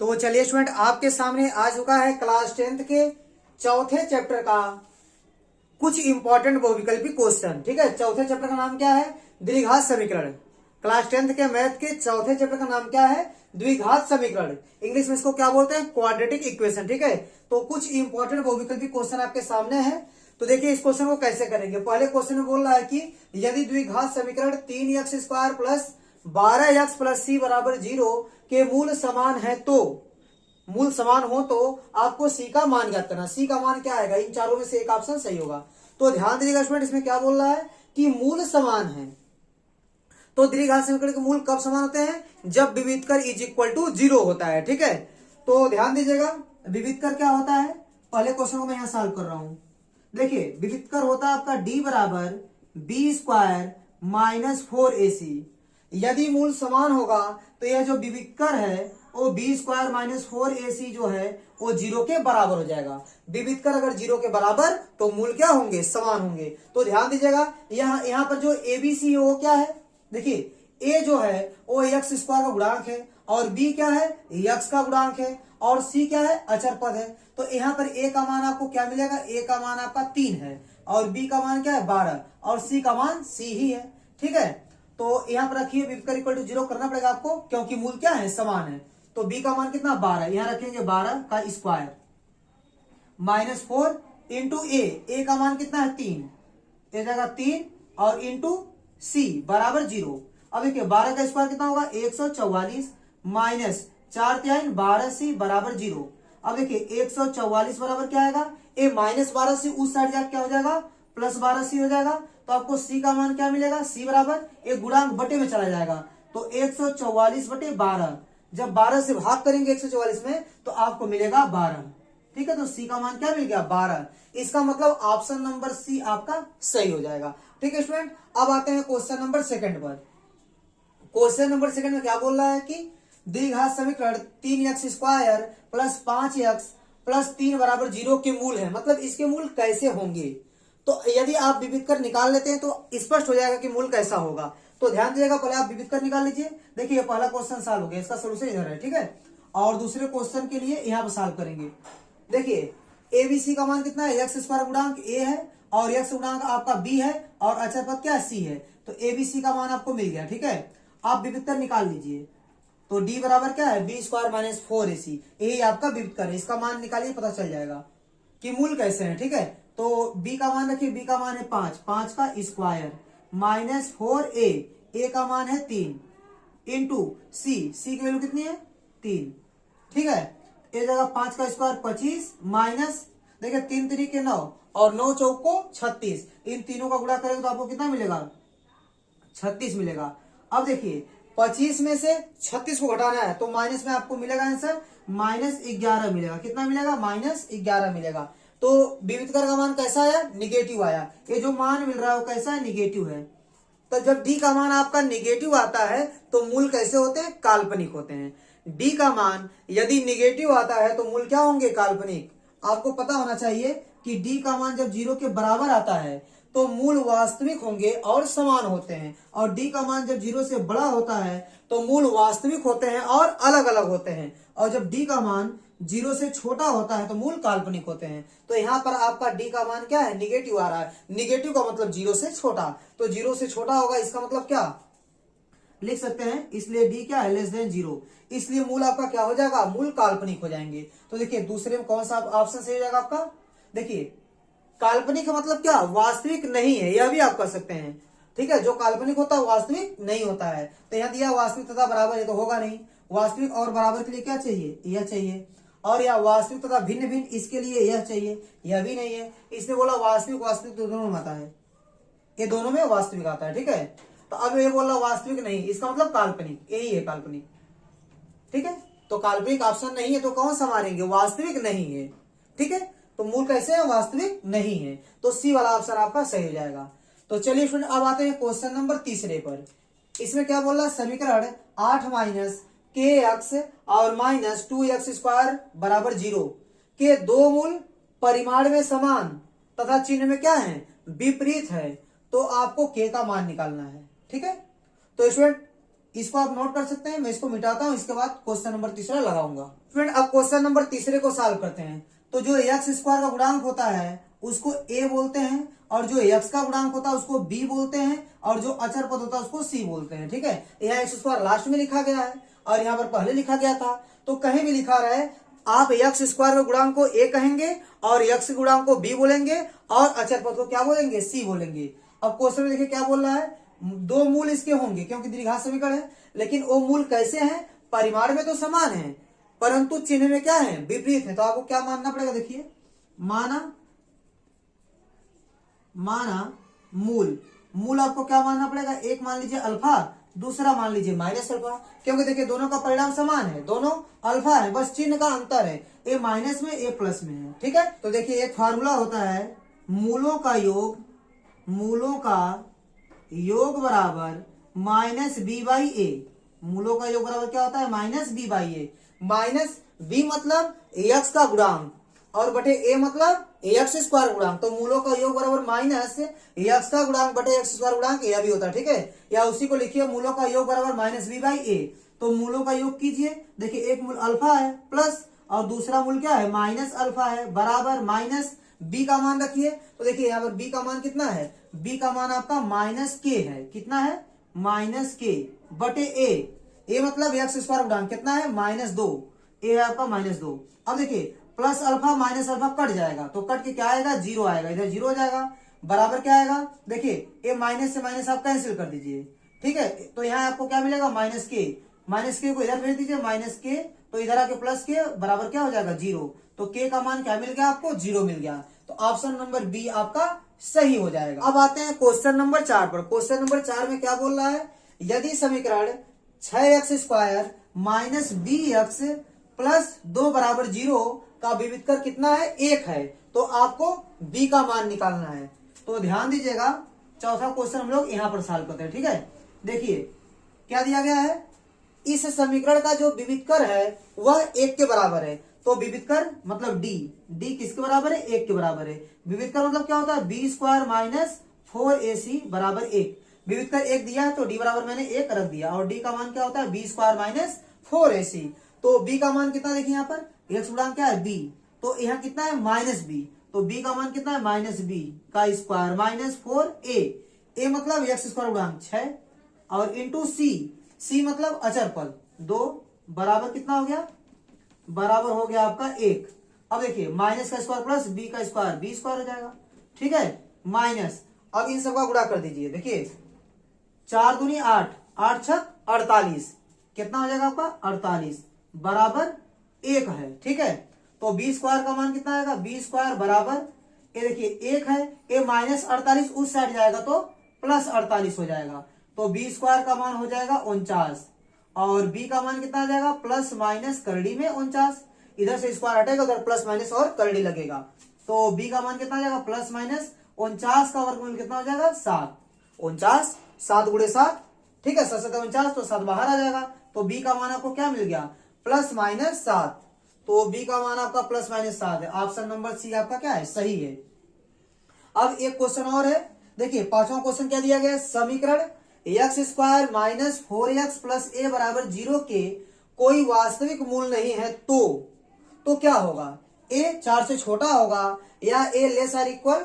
तो चलिए स्टूडेंट, आपके सामने आ चुका है क्लास 10th के चौथे चैप्टर का कुछ इंपॉर्टेंट बहुविकल्पी क्वेश्चन। ठीक है, चौथे चैप्टर का नाम क्या है? द्विघात समीकरण। क्लास 10th के मैथ के चौथे चैप्टर का नाम क्या है? द्विघात समीकरण। इंग्लिश में इसको क्या बोलते हैं? Quadratic equation. ठीक है, तो कुछ इंपॉर्टेंट बहुविकल्पी क्वेश्चन आपके सामने है। तो देखिए इस क्वेश्चन को कैसे करेंगे। पहले क्वेश्चन में बोल रहा है कि यदि द्विघात समीकरण 3x² plus 12x plus c बराबर 0 के मूल समान है तो मूल समान हो तो आपको सी का मान ज्ञात करना। सी का मान क्या आएगा? इन चारों में से एक ऑप्शन सही होगा। तो ध्यान दीजिएगा स्टूडेंट, इसमें क्या बोल रहा है कि मूल समान है। तो द्विघात समीकरण के मूल कब समान होते हैं? जब विविधकर इज इक्वल टू 0 होता है। ठीक है, तो ध्यान दीजिएगा विविधकर क्या होता है। पहले क्वेश्चन को मैं यहां सॉल्व कर रहा हूं। देखिए विविधकर होता है आपका d बराबर b² माइनस 4ac। यदि मूल समान होगा तो यह जो विविधकर है वो b² माइनस 4ac जो है वो 0 के बराबर हो जाएगा। विविधकर अगर 0 के बराबर तो मूल क्या होंगे? समान होंगे। तो ध्यान दीजिएगा यहाँ पर जो abc है वो क्या है? देखिए a जो है वो x² का गुणांक है और b क्या है? x का गुणांक है और c क्या है? अचर पद है। तो यहाँ पर a का मान आपको क्या मिलेगा? a का मान आपका 3 है और b का मान क्या है? 12 और c का मान c ही है। ठीक है, तो यहाँ पर रखिए विविधकर इक्वल टू 0 करना पड़ेगा आपको क्योंकि मूल क्या है? समान है। तो b का मान कितना? 12। यहाँ रखेंगे 12 का स्क्वायर माइनस 4 इंटू a का मान कितना है? 3। ये जाएगा 3 और इंटू c बराबर 0। अब देखिए 12 का स्क्वायर कितना होगा? 144 माइनस 4 3 12c बराबर 0। अब देखिए 144 बराबर क्या आएगा? ए माइनस 12c उस साइड जाकर क्या हो जाएगा? प्लस 12c हो जाएगा। तो आपको c का मान क्या मिलेगा? c बराबर एक गुणांक बटे में चला जाएगा तो 144 बटे 12। जब 12 से भाग करेंगे 144 में तो आपको मिलेगा 12। ठीक है, तो c का मान क्या मिल गया? 12। इसका मतलब ऑप्शन नंबर सी आपका सही हो जाएगा। ठीक है स्टूडेंट, अब आते हैं क्वेश्चन नंबर 2 पर। क्वेश्चन नंबर 2 में क्या बोल रहा है कि द्विघात समीकरण 3x² प्लस 5x प्लस 3 बराबर 0 के मूल है। मतलब इसके मूल कैसे होंगे? तो यदि आप विविधकर निकाल लेते हैं तो स्पष्ट हो जाएगा कि मूल कैसा होगा। तो ध्यान दीजिएगा, पहले आप विविधकर निकाल लीजिए। देखिए पहला क्वेश्चन सॉल्व हो गया, इसका सोल्यूशन इधर है। ठीक है, और दूसरे क्वेश्चन के लिए यहाँ पर सॉल्व करेंगे। देखिए एबीसी का मान कितना है? x² गुणांक a है और x गुणांक आपका b है और अचर पद क्या है? c है। तो एबीसी का मान आपको मिल गया। ठीक है, आप विविधकर निकाल लीजिए। तो d बराबर क्या है? b² minus 4ac। यही आपका विविधकर है। इसका मान निकालिए, पता चल जाएगा कि मूल कैसे हैं। ठीक है, तो b का मान रखिए। b का मान है 5 का स्क्वायर माइनस 4a का मान है 3 इंटू c की वैल्यू कितनी है? 3। ठीक है, एक जगह 5 का स्क्वायर 25 माइनस देखिए 3 3 के 9 और 9 चौक को 36। इन तीनों का गुणा करेंगे तो आपको कितना मिलेगा? 36 मिलेगा। अब देखिए 25 में से 36 को घटाना है तो माइनस में आपको मिलेगा आंसर -11 मिलेगा। कितना मिलेगा? -11 मिलेगा। तो विविधकर का मान कैसा आया? निगेटिव आया। ये जो मान मिल रहा है वो कैसा है? निगेटिव है। तो जब डी का मान आपका निगेटिव आता है तो मूल कैसे होते हैं? काल्पनिक होते हैं। डी का मान यदि निगेटिव आता है तो मूल क्या होंगे? काल्पनिक। आपको पता होना चाहिए कि डी का मान जब 0 के बराबर आता है तो मूल वास्तविक होंगे और समान होते हैं, और डी का मान जब 0 से बड़ा होता है तो मूल वास्तविक होते हैं और अलग अलग होते हैं, और जब डी का मान 0 से छोटा होता है तो मूल काल्पनिक होते हैं। तो यहाँ पर आपका डी का मान क्या है? निगेटिव आ रहा है। निगेटिव का मतलब 0 से छोटा, तो 0 से छोटा होगा। इसका मतलब क्या लिख सकते हैं? इसलिए डी क्या है? Less than 0। इसलिए मूल आपका क्या हो जाएगा? मूल काल्पनिक हो जाएंगे। तो देखिए दूसरे में कौन सा ऑप्शन सही हो जाएगा आपका? देखिए काल्पनिक का मतलब क्या? वास्तविक नहीं है, यह भी आप कर सकते हैं। ठीक है, जो काल्पनिक होता है वास्तविक नहीं होता है। तो यहाँ दिया वास्तविक तथा बराबर, ये तो होगा नहीं। वास्तविक और बराबर के लिए क्या चाहिए? यह चाहिए। और यह वास्तविक तथा भिन्न भिन्न, इसके लिए यह चाहिए, यह भी नहीं है। इसने बोला वास्तविक वास्तविक तो दोनों में आता है, ये दोनों में वास्तविक आता है। ठीक है, तो अब ये बोला वास्तविक नहीं, इसका मतलब काल्पनिक, यही है काल्पनिक। ठीक है, तो काल्पनिक ऑप्शन नहीं है तो कौन सा मारेंगे? वास्तविक नहीं है। ठीक है, तो मूल कैसे है? वास्तविक नहीं है। तो सी वाला ऑप्शन आपका सही हो जाएगा। तो चलिए स्टूडेंट अब आते हैं क्वेश्चन नंबर 3 पर। इसमें क्या बोल रहा है? समीकरण 8 माइनस kx और माइनस 2x² बराबर 0 के दो मूल परिमाण में समान तथा चिन्ह में क्या है? विपरीत है। तो आपको k का मान निकालना है। ठीक है, तो स्टूडेंट इसको आप नोट कर सकते हैं। मैं इसको मिटाता हूं, इसके बाद क्वेश्चन नंबर तीसरा लगाऊंगा। फ्रेंड अब क्वेश्चन नंबर तीसरे को सॉल्व करते हैं। तो जो एक्स स्क्वायर का गुणांक होता है उसको ए बोलते हैं, और जो एक्स का गुणांक होता है उसको बी बोलते हैं, और जो अचर पद होता है उसको सी बोलते हैं। ठीक है, यहाँ एक्स स्क्वायर लास्ट में लिखा गया है और यहाँ पर पहले लिखा गया था। तो कहीं भी लिखा रहे आप एक्स स्क्वायर के गुणांक को ए कहेंगे और एक्स गुणांक को बी बोलेंगे और अचर पद को क्या बोलेंगे, सी बोलेंगे। अब क्वेश्चन में देखिए क्या बोल रहा है, दो मूल इसके होंगे क्योंकि द्विघात समीकरण है, लेकिन वो मूल कैसे हैं, परिमाण में तो समान है परंतु चिन्ह में क्या है, विपरीत है। तो आपको क्या मानना पड़ेगा, देखिए माना मूल आपको क्या मानना पड़ेगा, एक मान लीजिए अल्फा, दूसरा मान लीजिए माइनस अल्फा, क्योंकि देखिए दोनों का परिणाम समान है, दोनों अल्फा है, बस चिन्ह का अंतर है, ए माइनस में ए प्लस में है। ठीक है, तो देखिए एक फार्मूला होता है मूलों का योग बराबर माइनस बी बाई ए। मूलों का योग बराबर क्या होता है, minus b by a. Minus b मतलब एक्स का गुणांक और बटे ए मतलब एक्स स्क्वायर गुणांक। तो मूलों का योग बराबर माइनस एक्स का गुणांक बटे एक्स स्क्वायर गुणांक, यह भी होता है। ठीक है, या उसी को लिखिए मूलों का योग बराबर माइनस बी बाई ए। तो मूलों का योग कीजिए, देखिए एक मूल अल्फा है प्लस और दूसरा मूल क्या है, माइनस अल्फा है, बराबर माइनस बी का मान रखिए। तो देखिए यहाँ पर बी का मान कितना है, बी का मान आपका माइनस के है, कितना है, माइनस के बटे ए मतलब एक्स स्क्वायर गुणांक कितना है, -2, ए है आपका -2। अब देखिए plus alpha minus alpha cut जाएगा, तो कट के क्या आएगा, 0 आएगा, इधर 0 हो जाएगा, बराबर क्या आएगा, देखिए ए माइनस से माइनस आप कैंसिल कर दीजिए। ठीक है, तो यहाँ आपको क्या मिलेगा, माइनस के को इधर भेज दीजिए, माइनस के, तो इधर आके प्लस के बराबर क्या हो जाएगा, 0। तो के का मान क्या मिल गया आपको, 0 मिल गया। तो ऑप्शन नंबर बी आपका सही हो जाएगा। अब आते हैं क्वेश्चन नंबर 4 पर। क्वेश्चन नंबर 4 में क्या बोल रहा है, यदि समीकरण 6x square minus b x plus 2 बराबर 0 का विविधकर कितना है, 1 है, तो आपको b का मान निकालना है। तो ध्यान दीजिएगा, चौथा क्वेश्चन हम लोग यहां पर सॉल्व करते हैं। ठीक है, देखिए क्या दिया गया है, इस समीकरण का जो विविधकर है वह 1 के बराबर है। तो विविधकर मतलब डी किसके बराबर है, 1 के बराबर है। विविधकर मतलब क्या होता है, बी स्क्वायर माइनस 4ac बराबर 1। विविधकर 1 दिया है तो डी बराबर मैंने 1 रख दिया, और डी का मान क्या होता है, बी स्क्वायर माइनस 4ac। तो बी का मान कितना, देखिए यहाँ पर एक्स गुणांक क्या है, बी, तो यहाँ कितना है, -b, तो b का मान कितना है, -b का स्क्वायर माइनस 4a मतलब एक्स स्क्वायर गुणांक 6 और इंटू सी मतलब अचर पद 2 बराबर कितना हो गया, बराबर हो गया आपका 1। अब देखिए माइनस का स्क्वायर प्लस बी का स्क्वायर, बी स्क्वायर हो जाएगा। ठीक है, माइनस, अब इन सबका गुणा कर दीजिए, देखिए 4 दूनी 8, 8 छक 48, कितना हो जाएगा आपका 48 बराबर 1 है। ठीक है, तो बी स्क्वायर का मान कितना आएगा, बी स्क्वायर बराबर, ये देखिए 1 है, ये -48 उस साइड जाएगा तो +48 हो जाएगा, तो बी स्क्वायर का मान हो जाएगा 49 और बी का मान कितना आ जाएगा, प्लस माइनस करड़ी में 49, इधर से स्क्वायर हटेगा उधर प्लस माइनस और करड़ी लगेगा, तो बी का मान कितना आ जाएगा, प्लस माइनस 49 का वर्गमूल कितना हो जाएगा, 7। 49 7 गुणे 7, ठीक है, 7 7 49, तो 7 बाहर आ जाएगा, तो बी का मान आपको क्या मिल गया, प्लस माइनस 7। तो बी का मान आपका प्लस माइनस 7 है। ऑप्शन नंबर सी आपका क्या है, सही है। अब एक क्वेश्चन और है, देखिए पांचवा क्वेश्चन क्या दिया गया है, समीकरण x square minus 4x plus a बराबर 0 के कोई वास्तविक मूल नहीं है तो क्या होगा, ए 4 से छोटा होगा या ए लेस आर इक्वल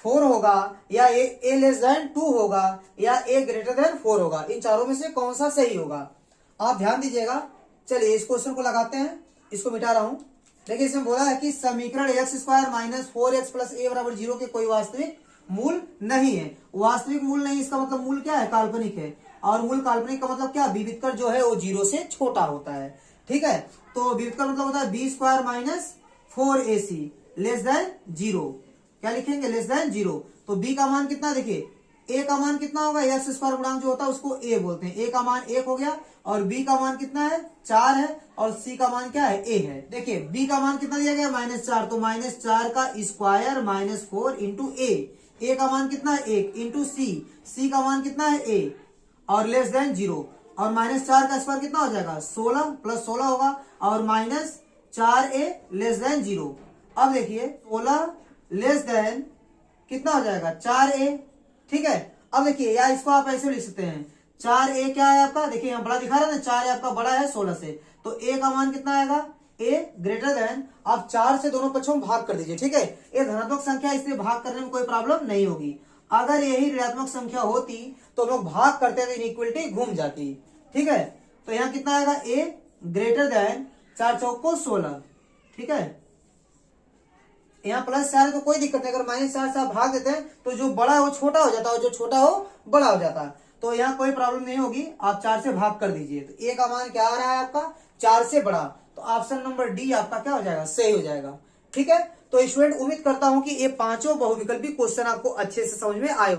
4 होगा या ए लेस देन 2 होगा या ए ग्रेटर देन 4 होगा, इन चारों में से कौन सा सही होगा। आप ध्यान दीजिएगा, चलिए इस क्वेश्चन को लगाते हैं, इसको मिटा रहा हूं। देखिए इसमें बोला है कि समीकरण x square minus 4x plus a बराबर 0 के कोई वास्तविक मूल नहीं है। वास्तविक मूल नहीं, इसका मतलब मूल क्या है, काल्पनिक है, और मूल काल्पनिक का मतलब क्या, विविधकर जो है वो 0 से छोटा होता है। ठीक है, तो विविधकर मतलब होता है b square minus 4ac less than 0, क्या लिखेंगे, लेस देन 0। तो बी का मान कितना, देखिए ए का मान कितना होगा, एक्स स्क्वायर गुणांक जो होता है उसको ए बोलते हैं, ए का मान 1 हो गया और बी का मान कितना है, 4 है, और सी का मान क्या है, ए है। देखिए बी का मान कितना दिया गया, -4, तो -4 का स्क्वायर -4 इंटू ए का मान कितना है 1 इंटू सी का मान कितना है ए, और लेस देन 0, और -4 का स्क्वायर कितना हो जाएगा, 16 प्लस 16 होगा, और -4a लेस देन 0। अब देखिए 16 लेस देन कितना हो जाएगा, 4a। ठीक है, अब देखिए या इसको आप ऐसे लिख सकते हैं, 4a क्या है आपका, देखिए यहाँ बड़ा दिखा रहा है ना, 4a आपका बड़ा है 16 से, तो a का मान कितना आएगा, a ग्रेटर देन, आप 4 से दोनों पक्षों में भाग कर दीजिए, ठीक है। ये धनात्मक संख्या, इसलिए भाग करने में कोई प्रॉब्लम नहीं होगी। अगर यही ऋणात्मक संख्या होती तो लोग भाग करते तो इनइक्वलिटी घूम जाती, ठीक है। तो यहाँ कितना आएगा, a ग्रेटर देन 4 चौको 16, ठीक है। यहाँ +4 है तो कोई दिक्कत नहीं, अगर -4 से आप भाग देते हैं तो जो बड़ा है वो छोटा हो जाता है और जो छोटा हो बड़ा हो जाता है, तो यहाँ कोई प्रॉब्लम नहीं होगी, आप 4 से भाग कर दीजिए। तो a का मान क्या आ रहा है आपका, 4 से बड़ा, तो ऑप्शन नंबर डी आपका क्या हो जाएगा, सही हो जाएगा, ठीक है। तो स्टूडेंट उम्मीद करता हूं कि ये पांचों बहुविकल्पी क्वेश्चन आपको अच्छे से समझ में आए।